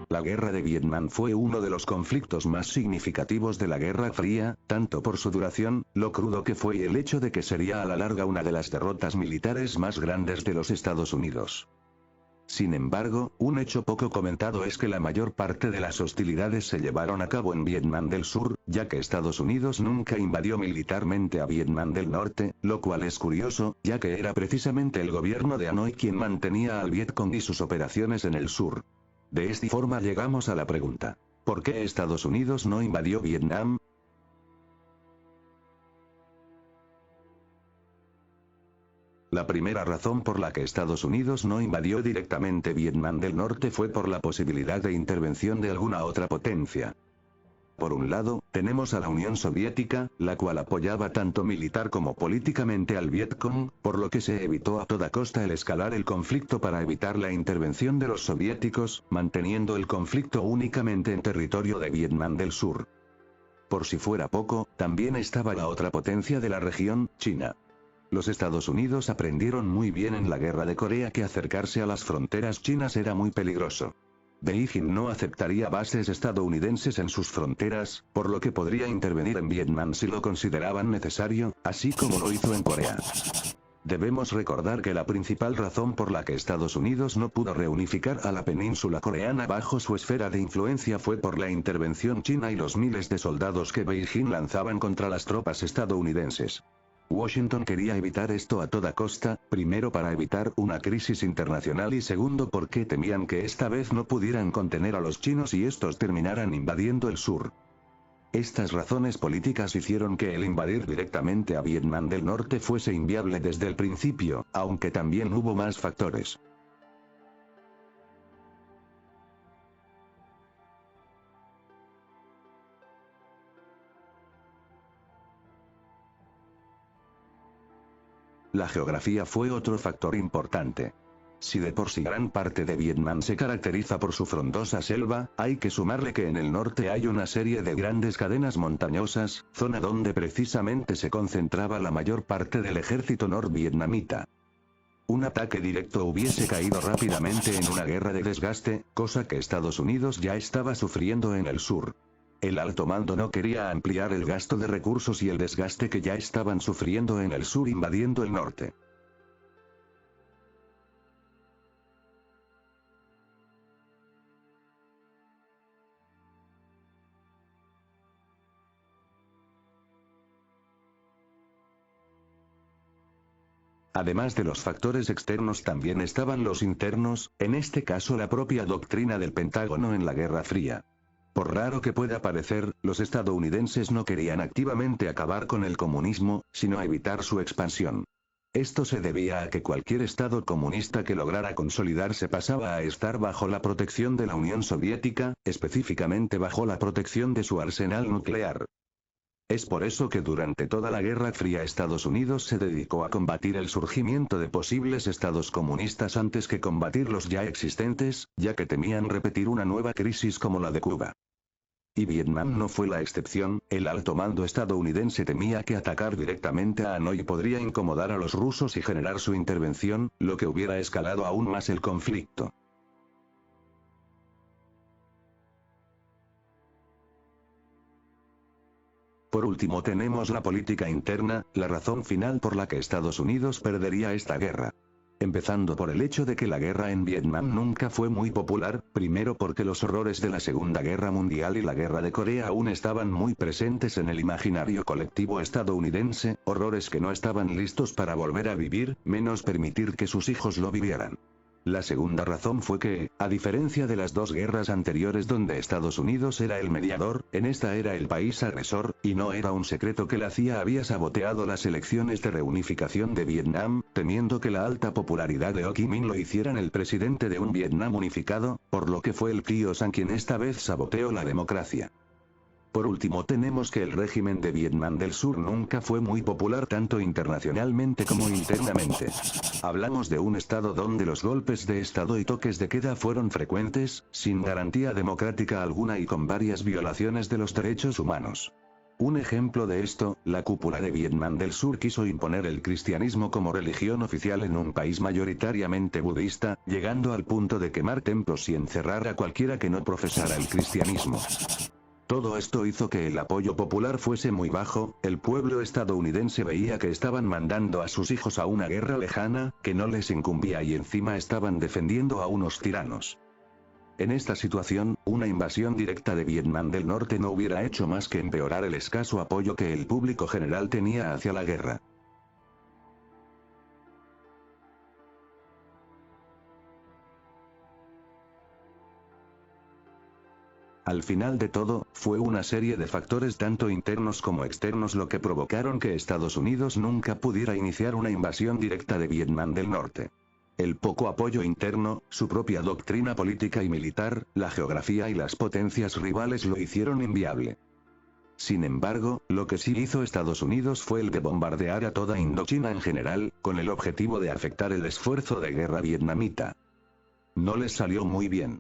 La guerra de Vietnam fue uno de los conflictos más significativos de la Guerra Fría, tanto por su duración, lo crudo que fue y el hecho de que sería a la larga una de las derrotas militares más grandes de los Estados Unidos. Sin embargo, un hecho poco comentado es que la mayor parte de las hostilidades se llevaron a cabo en Vietnam del Sur, ya que Estados Unidos nunca invadió militarmente a Vietnam del Norte, lo cual es curioso, ya que era precisamente el gobierno de Hanoi quien mantenía al Vietcong y sus operaciones en el sur. De esta forma llegamos a la pregunta: ¿por qué Estados Unidos no invadió Vietnam? La primera razón por la que Estados Unidos no invadió directamente Vietnam del Norte fue por la posibilidad de intervención de alguna otra potencia. Por un lado, tenemos a la Unión Soviética, la cual apoyaba tanto militar como políticamente al Vietcong, por lo que se evitó a toda costa el escalar el conflicto para evitar la intervención de los soviéticos, manteniendo el conflicto únicamente en territorio de Vietnam del Sur. Por si fuera poco, también estaba la otra potencia de la región, China. Los Estados Unidos aprendieron muy bien en la Guerra de Corea que acercarse a las fronteras chinas era muy peligroso. Beijing no aceptaría bases estadounidenses en sus fronteras, por lo que podría intervenir en Vietnam si lo consideraban necesario, así como lo hizo en Corea. Debemos recordar que la principal razón por la que Estados Unidos no pudo reunificar a la península coreana bajo su esfera de influencia fue por la intervención china y los miles de soldados que Beijing lanzaban contra las tropas estadounidenses. Washington quería evitar esto a toda costa, primero para evitar una crisis internacional y segundo porque temían que esta vez no pudieran contener a los chinos y estos terminaran invadiendo el sur. Estas razones políticas hicieron que el invadir directamente a Vietnam del Norte fuese inviable desde el principio, aunque también hubo más factores. La geografía fue otro factor importante. Si de por sí gran parte de Vietnam se caracteriza por su frondosa selva, hay que sumarle que en el norte hay una serie de grandes cadenas montañosas, zona donde precisamente se concentraba la mayor parte del ejército norvietnamita. Un ataque directo hubiese caído rápidamente en una guerra de desgaste, cosa que Estados Unidos ya estaba sufriendo en el sur. El alto mando no quería ampliar el gasto de recursos y el desgaste que ya estaban sufriendo en el sur invadiendo el norte. Además de los factores externos también estaban los internos, en este caso la propia doctrina del Pentágono en la Guerra Fría. Por raro que pueda parecer, los estadounidenses no querían activamente acabar con el comunismo, sino evitar su expansión. Esto se debía a que cualquier estado comunista que lograra consolidarse pasaba a estar bajo la protección de la Unión Soviética, específicamente bajo la protección de su arsenal nuclear. Es por eso que durante toda la Guerra Fría Estados Unidos se dedicó a combatir el surgimiento de posibles estados comunistas antes que combatir los ya existentes, ya que temían repetir una nueva crisis como la de Cuba. Y Vietnam no fue la excepción, el alto mando estadounidense temía que atacar directamente a Hanoi podría incomodar a los rusos y generar su intervención, lo que hubiera escalado aún más el conflicto. Por último tenemos la política interna, la razón final por la que Estados Unidos perdería esta guerra. Empezando por el hecho de que la guerra en Vietnam nunca fue muy popular, primero porque los horrores de la Segunda Guerra Mundial y la Guerra de Corea aún estaban muy presentes en el imaginario colectivo estadounidense, horrores que no estaban listos para volver a vivir, menos permitir que sus hijos lo vivieran. La segunda razón fue que, a diferencia de las dos guerras anteriores donde Estados Unidos era el mediador, en esta era el país agresor, y no era un secreto que la CIA había saboteado las elecciones de reunificación de Vietnam, temiendo que la alta popularidad de Ho Chi Minh lo hicieran el presidente de un Vietnam unificado, por lo que fue el tío Sam quien esta vez saboteó la democracia. Por último tenemos que el régimen de Vietnam del Sur nunca fue muy popular tanto internacionalmente como internamente. Hablamos de un estado donde los golpes de estado y toques de queda fueron frecuentes, sin garantía democrática alguna y con varias violaciones de los derechos humanos. Un ejemplo de esto, la cúpula de Vietnam del Sur quiso imponer el cristianismo como religión oficial en un país mayoritariamente budista, llegando al punto de quemar templos y encerrar a cualquiera que no profesara el cristianismo. Todo esto hizo que el apoyo popular fuese muy bajo, el pueblo estadounidense veía que estaban mandando a sus hijos a una guerra lejana, que no les incumbía y encima estaban defendiendo a unos tiranos. En esta situación, una invasión directa de Vietnam del Norte no hubiera hecho más que empeorar el escaso apoyo que el público general tenía hacia la guerra. Al final de todo, fue una serie de factores tanto internos como externos lo que provocaron que Estados Unidos nunca pudiera iniciar una invasión directa de Vietnam del Norte. El poco apoyo interno, su propia doctrina política y militar, la geografía y las potencias rivales lo hicieron inviable. Sin embargo, lo que sí hizo Estados Unidos fue el de bombardear a toda Indochina en general, con el objetivo de afectar el esfuerzo de guerra vietnamita. No les salió muy bien.